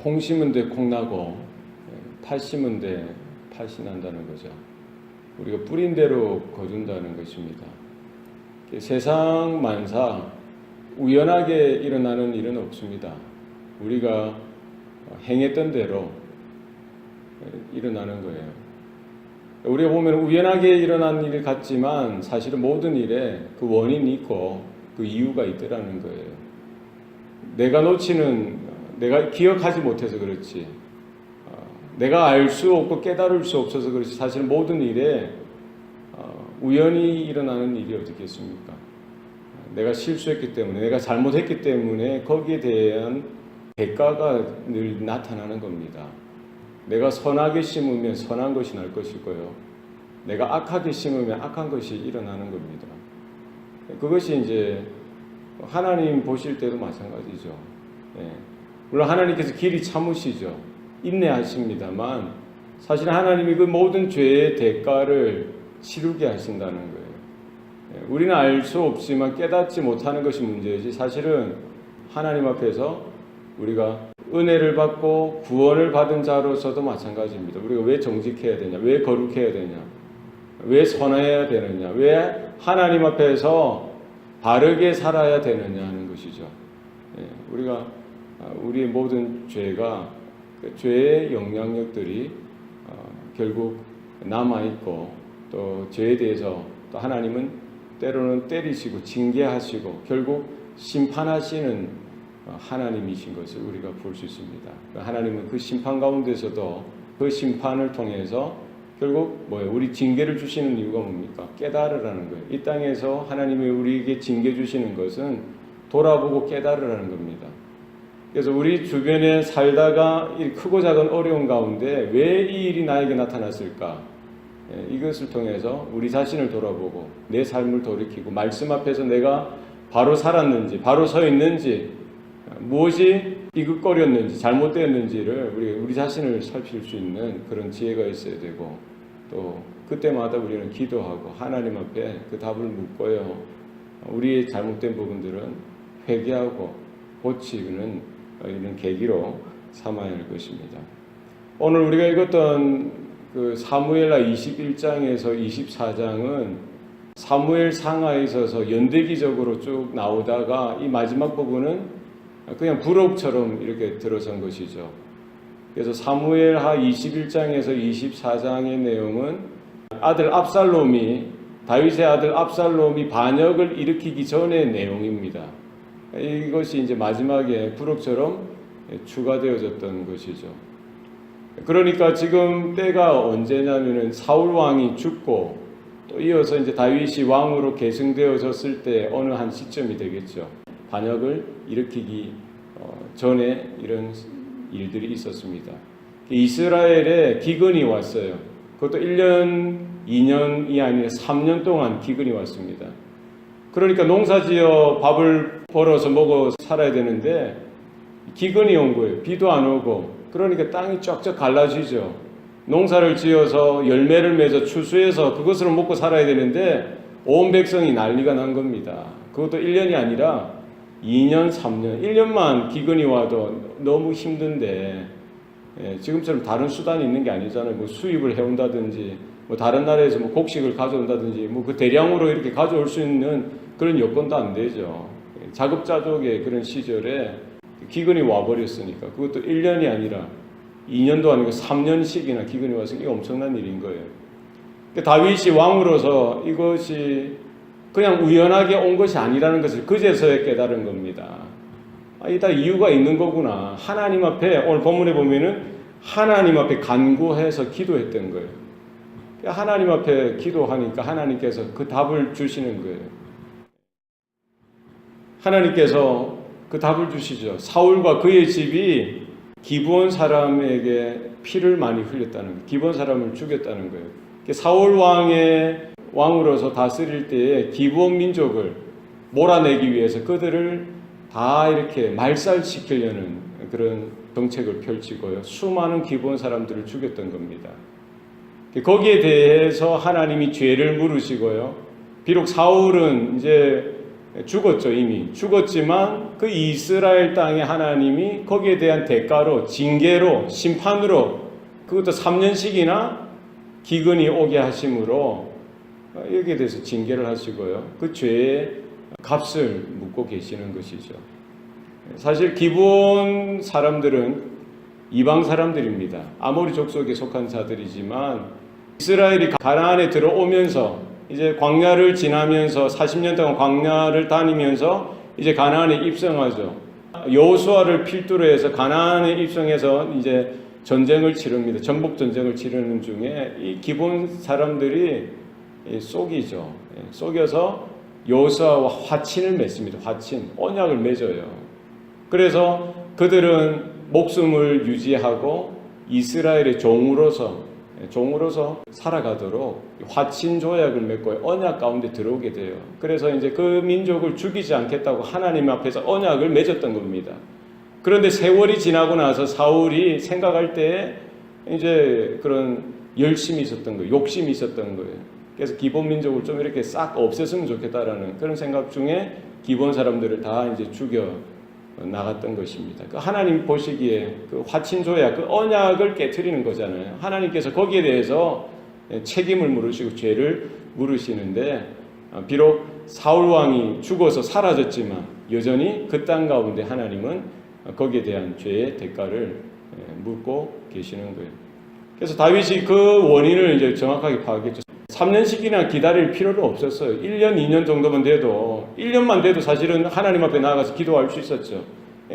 콩 심은 데 콩 나고 팥 심은 데 팥이 난다는 거죠. 우리가 뿌린 대로 거둔다는 것입니다. 세상 만사 우연하게 일어나는 일은 없습니다. 우리가 행했던 대로 일어나는 거예요. 우리가 보면 우연하게 일어난 일 같지만 사실은 모든 일에 그 원인이 있고 그 이유가 있더라는 거예요. 내가 기억하지 못해서 그렇지, 내가 알 수 없고 깨달을 수 없어서 그렇지, 사실 모든 일에 우연히 일어나는 일이 어떻겠습니까? 내가 실수했기 때문에, 내가 잘못했기 때문에 거기에 대한 대가가 늘 나타나는 겁니다. 내가 선하게 심으면 선한 것이 날 것이고요, 내가 악하게 심으면 악한 것이 일어나는 겁니다. 그것이 이제 하나님 보실 때도 마찬가지죠. 물론 하나님께서 길이 참으시죠. 인내하십니다만 사실 하나님이 그 모든 죄의 대가를 치르게 하신다는 거예요. 우리는 알 수 없지만 깨닫지 못하는 것이 문제이지, 사실은 하나님 앞에서 우리가 은혜를 받고 구원을 받은 자로서도 마찬가지입니다. 우리가 왜 정직해야 되냐, 왜 거룩해야 되냐, 왜 선해야 되느냐, 왜 하나님 앞에서 바르게 살아야 되느냐 하는 것이죠. 우리가 우리의 모든 죄가, 죄의 영향력들이 결국 남아있고, 또 죄에 대해서 또 하나님은 때로는 때리시고 징계하시고 결국 심판하시는 하나님이신 것을 우리가 볼 수 있습니다. 하나님은 그 심판 가운데서도 그 심판을 통해서 결국 우리 징계를 주시는 이유가 뭡니까? 깨달으라는 거예요. 이 땅에서 하나님이 우리에게 징계 주시는 것은 돌아보고 깨달으라는 겁니다. 그래서 우리 주변에 살다가 이 크고 작은 어려운 가운데 왜 이 일이 나에게 나타났을까? 이것을 통해서 우리 자신을 돌아보고 내 삶을 돌이키고 말씀 앞에서 내가 바로 살았는지, 바로 서 있는지, 무엇이 이긋거렸는지, 잘못되었는지를 우리 자신을 살필 수 있는 그런 지혜가 있어야 되고, 또 그때마다 우리는 기도하고 하나님 앞에 그 답을 묻고요, 우리의 잘못된 부분들은 회개하고 고치는 이런 계기로 삼아야 할 것입니다. 오늘 우리가 읽었던 그 사무엘하 21장에서 24장은 사무엘 상하에 있어서 연대기적으로 쭉 나오다가 이 마지막 부분은 그냥 부록처럼 이렇게 들어선 것이죠. 그래서 사무엘하 21장에서 24장의 내용은 다윗의 아들 압살롬이 반역을 일으키기 전의 내용입니다. 이것이 이제 마지막에 부록처럼 추가되어졌던 것이죠. 그러니까 지금 때가 언제냐면은 사울 왕이 죽고 또 이어서 이제 다윗이 왕으로 계승되어졌을 때 어느 한 시점이 되겠죠. 반역을 일으키기 전에 이런 일들이 있었습니다. 이스라엘에 기근이 왔어요. 그것도 1년, 2년이 아니라 3년 동안 기근이 왔습니다. 그러니까 농사지어 밥을 벌어서 먹어 살아야 되는데 기근이 온 거예요. 비도 안 오고. 그러니까 땅이 쫙쫙 갈라지죠. 농사를 지어서 열매를 맺어 추수해서 그것으로 먹고 살아야 되는데 온 백성이 난리가 난 겁니다. 그것도 1년이 아니라 2년, 3년, 1년만 기근이 와도 너무 힘든데, 지금처럼 다른 수단이 있는 게 아니잖아요. 수입을 해온다든지, 다른 나라에서 곡식을 가져온다든지, 그 대량으로 이렇게 가져올 수 있는 그런 여건도 안 되죠. 자급자족의 그런 시절에 기근이 와버렸으니까, 그것도 1년이 아니라 2년도 아니고 3년씩이나 기근이 왔으니까 이게 엄청난 일인 거예요. 다윗이 왕으로서 이것이 그냥 우연하게 온 것이 아니라는 것을 그제서야 깨달은 겁니다. 이 다 이유가 있는 거구나. 하나님 앞에, 오늘 본문에 보면은 하나님 앞에 간구해서 기도했던 거예요. 하나님 앞에 기도하니까 하나님께서 그 답을 주시는 거예요. 하나님께서 그 답을 주시죠. 사울과 그의 집이 기브온 사람에게 피를 많이 흘렸다는 거예요. 기브온 사람을 죽였다는 거예요. 사울 왕으로서 다스릴 때에 기브온 민족을 몰아내기 위해서 그들을 다 이렇게 말살시키려는 그런 정책을 펼치고요. 수많은 기브온 사람들을 죽였던 겁니다. 거기에 대해서 하나님이 죄를 물으시고요. 비록 사울은 이제 죽었죠. 이미 죽었지만 그 이스라엘 땅에 하나님이 거기에 대한 대가로, 징계로, 심판으로 그것도 3년씩이나 기근이 오게 하심으로 여기에 대해서 징계를 하시고요. 그 죄의 값을 묻고 계시는 것이죠. 사실 기브온 사람들은 이방 사람들입니다. 아모리 족속에 속한 자들이지만 이스라엘이 가나안에 들어오면서 이제 광야를 지나면서 40년 동안 광야를 다니면서 이제 가나안에 입성하죠. 여호수아를 필두로 해서 가나안에 입성해서 이제 전쟁을 치릅니다. 전복 전쟁을 치르는 중에 이 기브온 사람들이 속이죠. 속여서 여호수아와 화친을 맺습니다. 화친, 언약을 맺어요. 그래서 그들은 목숨을 유지하고 이스라엘의 종으로서 살아가도록 화친 조약을 맺고 언약 가운데 들어오게 돼요. 그래서 이제 그 민족을 죽이지 않겠다고 하나님 앞에서 언약을 맺었던 겁니다. 그런데 세월이 지나고 나서 사울이 생각할 때 이제 그런 열심이 있었던 거예요. 욕심이 있었던 거예요. 그래서 기본 민족을 좀 이렇게 싹 없앴으면 좋겠다라는 그런 생각 중에 기본 사람들을 다 이제 죽여 나갔던 것입니다. 그 하나님 보시기에 그 화친 조약, 그 언약을 깨트리는 거잖아요. 하나님께서 거기에 대해서 책임을 물으시고 죄를 물으시는데 비록 사울 왕이 죽어서 사라졌지만 여전히 그 땅 가운데 하나님은 거기에 대한 죄의 대가를 묻고 계시는 거예요. 그래서 다윗이 그 원인을 이제 정확하게 파악했죠. 3년씩이나 기다릴 필요는 없었어요. 1년, 2년 정도만 돼도 1년만 돼도 사실은 하나님 앞에 나가서 기도할 수 있었죠.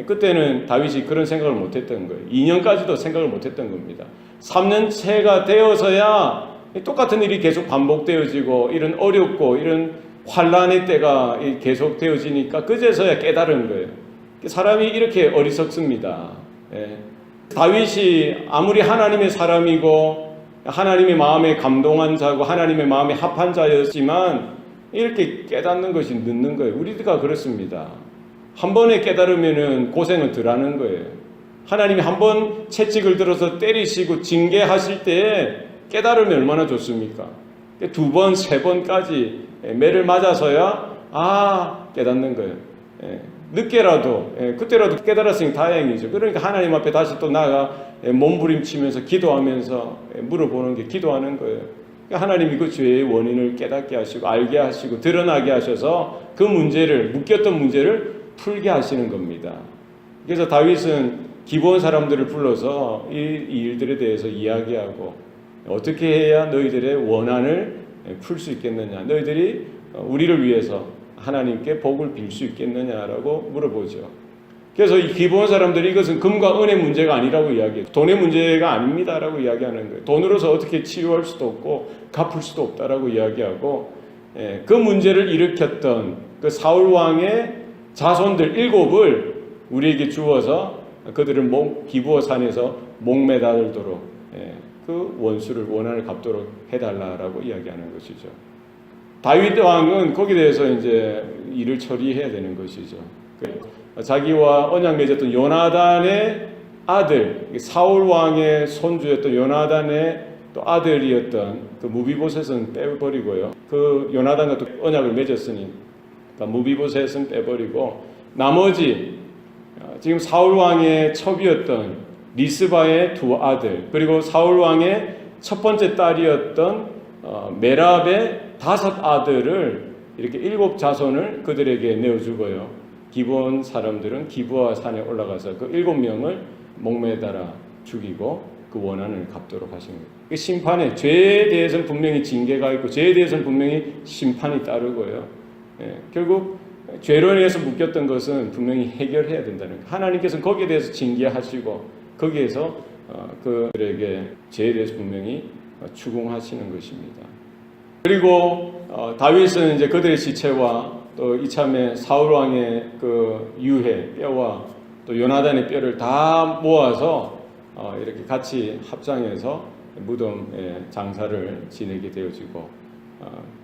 그때는 다윗이 그런 생각을 못했던 거예요. 2년까지도 생각을 못했던 겁니다. 3년째가 되어서야 똑같은 일이 계속 반복되어지고 이런 어렵고 이런 환란의 때가 계속 되어지니까 그제서야 깨달은 거예요. 사람이 이렇게 어리석습니다. 다윗이 아무리 하나님의 사람이고 하나님의 마음에 감동한 자고 하나님의 마음에 합한 자였지만 이렇게 깨닫는 것이 늦는 거예요. 우리가 그렇습니다. 한 번에 깨달으면 고생은 덜 하는 거예요. 하나님이 한 번 채찍을 들어서 때리시고 징계하실 때 깨달으면 얼마나 좋습니까? 두 번, 세 번까지 매를 맞아서야 깨닫는 거예요. 늦게라도 그때라도 깨달았으니 다행이죠. 그러니까 하나님 앞에 다시 또 나가 몸부림치면서 기도하면서 물어보는 게 기도하는 거예요. 그러니까 하나님이 그 죄의 원인을 깨닫게 하시고 알게 하시고 드러나게 하셔서 그 문제를 묶였던 문제를 풀게 하시는 겁니다. 그래서 다윗은 기본 사람들을 불러서 이 일들에 대해서 이야기하고 어떻게 해야 너희들의 원한을 풀 수 있겠느냐, 너희들이 우리를 위해서 하나님께 복을 빌 수 있겠느냐라고 물어보죠. 그래서 이 기본 사람들이 이것은 금과 은의 문제가 아니라고 이야기해요. 돈의 문제가 아닙니다라고 이야기하는 거예요. 돈으로서 어떻게 치료할 수도 없고 갚을 수도 없다라고 이야기하고 그 문제를 일으켰던 그 사울 왕의 자손들 7을 우리에게 주어서 그들을 기브온 산에서 목매달도록 그 원수를 원한을 갚도록 해달라라고 이야기하는 것이죠. 다윗 왕은 거기에 대해서 이제 일을 처리해야 되는 것이죠. 자기와 언약 맺었던 요나단의 아들, 사울 왕의 손주였던 요나단의 또 아들이었던 그 무비보셋은 빼버리고요. 그 요나단과 또 언약을 맺었으니 무비보셋은 빼버리고 나머지 지금 사울 왕의 첩이었던 리스바의 2 아들 그리고 사울 왕의 첫 번째 딸이었던 메랍의 5 아들을 이렇게 7 자손을 그들에게 내어주고요. 기브온 사람들은 기브아 산에 올라가서 그 7명을 목매달아 죽이고 그 원한을 갚도록 하신 거예요. 그 심판에 죄에 대해서는 분명히 징계가 있고 죄에 대해서는 분명히 심판이 따르고요. 결국 죄로 인해서 묶였던 것은 분명히 해결해야 된다는 거예요. 하나님께서는 거기에 대해서 징계하시고 거기에서 그들에게 죄에 대해서 분명히 추궁하시는 것입니다. 그리고 다윗은 이제 그들의 시체와 또 이참에 사울 왕의 그 유해 뼈와 또 요나단의 뼈를 다 모아서 이렇게 같이 합장해서 무덤에 장사를 지내게 되어지고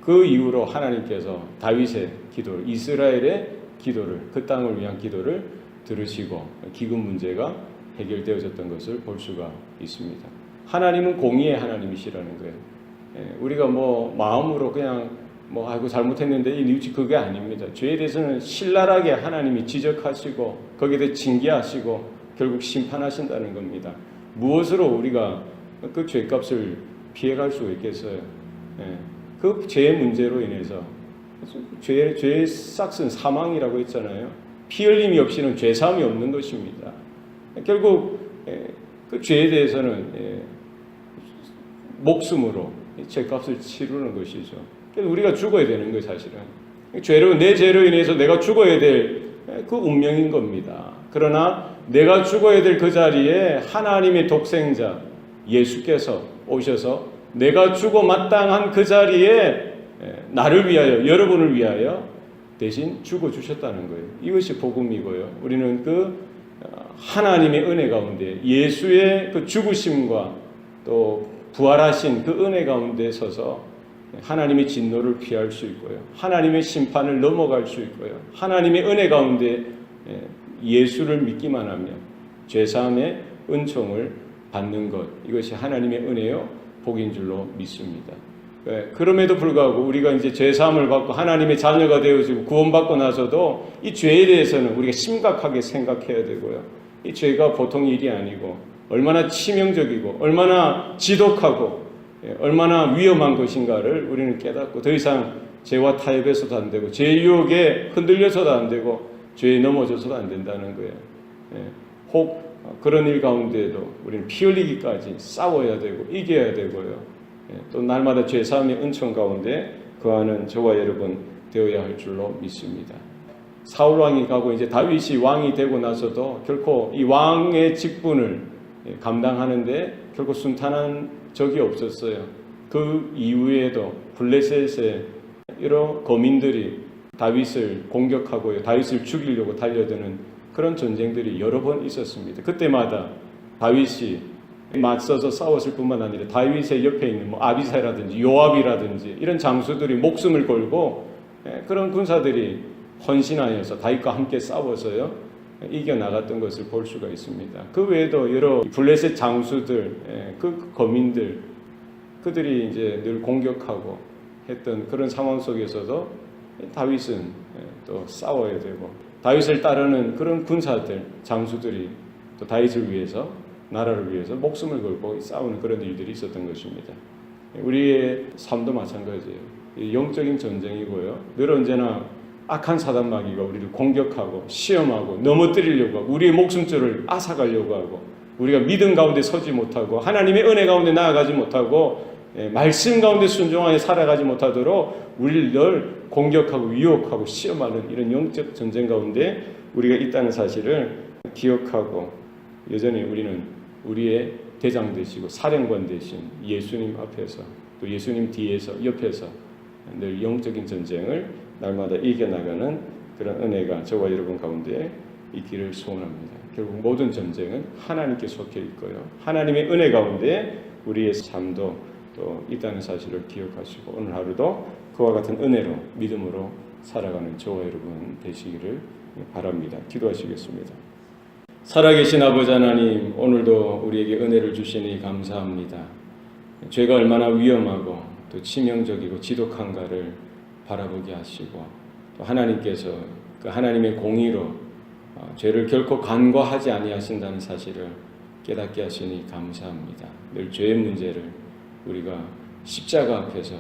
그 이후로 하나님께서 다윗의 기도를 이스라엘의 기도를 그 땅을 위한 기도를 들으시고 기근 문제가 해결되어졌던 것을 볼 수가 있습니다. 하나님은 공의의 하나님이시라는 거예요. 우리가 뭐 마음으로 그냥 뭐 아이고 잘못했는데 이 뉘우치 그게 아닙니다. 죄에 대해서는 신랄하게 하나님이 지적하시고 거기에 대해 징계하시고 결국 심판하신다는 겁니다. 무엇으로 우리가 그 죄값을 피해갈 수 있겠어요? 예. 그 죄의 문제로 인해서 죄의 싹은 사망이라고 했잖아요. 피 흘림이 없이는 죄 사함이 없는 것입니다. 결국 그 죄에 대해서는 목숨으로 죄값을 치르는 것이죠. 그래서 우리가 죽어야 되는 거예요, 사실은. 내 죄로 인해서 내가 죽어야 될 그 운명인 겁니다. 그러나 내가 죽어야 될 그 자리에 하나님의 독생자 예수께서 오셔서 내가 죽어 마땅한 그 자리에 나를 위하여, 여러분을 위하여 대신 죽어주셨다는 거예요. 이것이 복음이고요. 우리는 그 하나님의 은혜 가운데 예수의 그 죽으심과 또 부활하신 그 은혜 가운데 서서 하나님의 진노를 피할 수 있고요. 하나님의 심판을 넘어갈 수 있고요. 하나님의 은혜 가운데 예수를 믿기만 하면 죄사함의 은총을 받는 것, 이것이 하나님의 은혜요 복인 줄로 믿습니다. 그럼에도 불구하고 우리가 이제 죄사함을 받고 하나님의 자녀가 되어지고 구원받고 나서도 이 죄에 대해서는 우리가 심각하게 생각해야 되고요. 이 죄가 보통 일이 아니고 얼마나 치명적이고 얼마나 지독하고 얼마나 위험한 것인가를 우리는 깨닫고 더 이상 죄와 타협해서도 안 되고 죄 유혹에 흔들려서도 안 되고 죄에 넘어져서도 안 된다는 거예요. 혹 그런 일 가운데에도 우리는 피 흘리기까지 싸워야 되고 이겨야 되고요. 또 날마다 죄사함의 은총 가운데 거하는 저와 여러분 되어야 할 줄로 믿습니다. 사울 왕이 가고 이제 다윗이 왕이 되고 나서도 결코 이 왕의 직분을 감당하는데 결코 순탄한 적이 없었어요. 그 이후에도 블레셋의 여러 거민들이 다윗을 공격하고요, 다윗을 죽이려고 달려드는 그런 전쟁들이 여러 번 있었습니다. 그때마다 다윗이 맞서서 싸웠을 뿐만 아니라 다윗의 옆에 있는 뭐 아비사라든지 요압이라든지 이런 장수들이 목숨을 걸고 그런 군사들이 헌신하여서 다윗과 함께 싸워서요 이겨나갔던 것을 볼 수가 있습니다. 그 외에도 여러 블레셋 장수들, 그 거민들, 그들이 이제 늘 공격하고 했던 그런 상황 속에서도 다윗은 또 싸워야 되고 다윗을 따르는 그런 군사들, 장수들이 또 다윗을 위해서, 나라를 위해서 목숨을 걸고 싸우는 그런 일들이 있었던 것입니다. 우리의 삶도 마찬가지예요. 영적인 전쟁이고요. 늘 언제나 악한 사단 마귀가 우리를 공격하고 시험하고 넘어뜨리려고 하고 우리의 목숨줄을 앗아가려고 하고 우리가 믿음 가운데 서지 못하고 하나님의 은혜 가운데 나아가지 못하고 말씀 가운데 순종하여 살아가지 못하도록 우리를 늘 공격하고 유혹하고 시험하는 이런 영적 전쟁 가운데 우리가 있다는 사실을 기억하고 여전히 우리는 우리의 대장 되시고 사령관 되신 예수님 앞에서 또 예수님 뒤에서 옆에서 늘 영적인 전쟁을 날마다 이겨나가는 그런 은혜가 저와 여러분 가운데 있기를 소원합니다. 결국 모든 전쟁은 하나님께 속해 있고요. 하나님의 은혜 가운데 우리의 삶도 또 있다는 사실을 기억하시고 오늘 하루도 그와 같은 은혜로 믿음으로 살아가는 저와 여러분 되시기를 바랍니다. 기도하시겠습니다. 살아계신 아버지 하나님, 오늘도 우리에게 은혜를 주시니 감사합니다. 죄가 얼마나 위험하고 또 치명적이고 지독한가를 바라보게 하시고 또 하나님께서 그 하나님의 공의로 죄를 결코 간과하지 아니하신다는 사실을 깨닫게 하시니 감사합니다. 늘 죄의 문제를 우리가 십자가 앞에서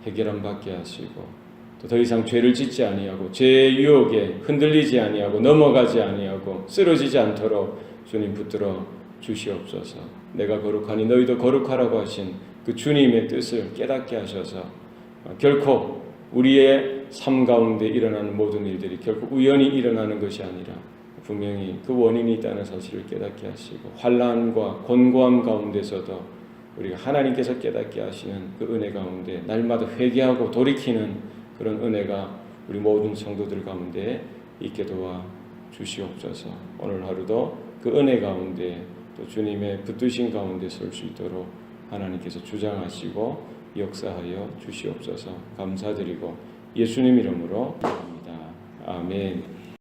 해결함 받게 하시고 또 더 이상 죄를 짓지 아니하고 죄의 유혹에 흔들리지 아니하고 넘어가지 아니하고 쓰러지지 않도록 주님 붙들어 주시옵소서. 내가 거룩하니 너희도 거룩하라고 하신 그 주님의 뜻을 깨닫게 하셔서 결코 우리의 삶 가운데 일어나는 모든 일들이 결코 우연히 일어나는 것이 아니라 분명히 그 원인이 있다는 사실을 깨닫게 하시고 환난과 곤고함 가운데서도 우리가 하나님께서 깨닫게 하시는 그 은혜 가운데 날마다 회개하고 돌이키는 그런 은혜가 우리 모든 성도들 가운데 있게 도와 주시옵소서. 오늘 하루도 그 은혜 가운데 또 주님의 붙드신 가운데 설 수 있도록 하나님께서 주장하시고 역사하여 주시옵소서. 감사드리고 예수님 이름으로 기도합니다. 아멘.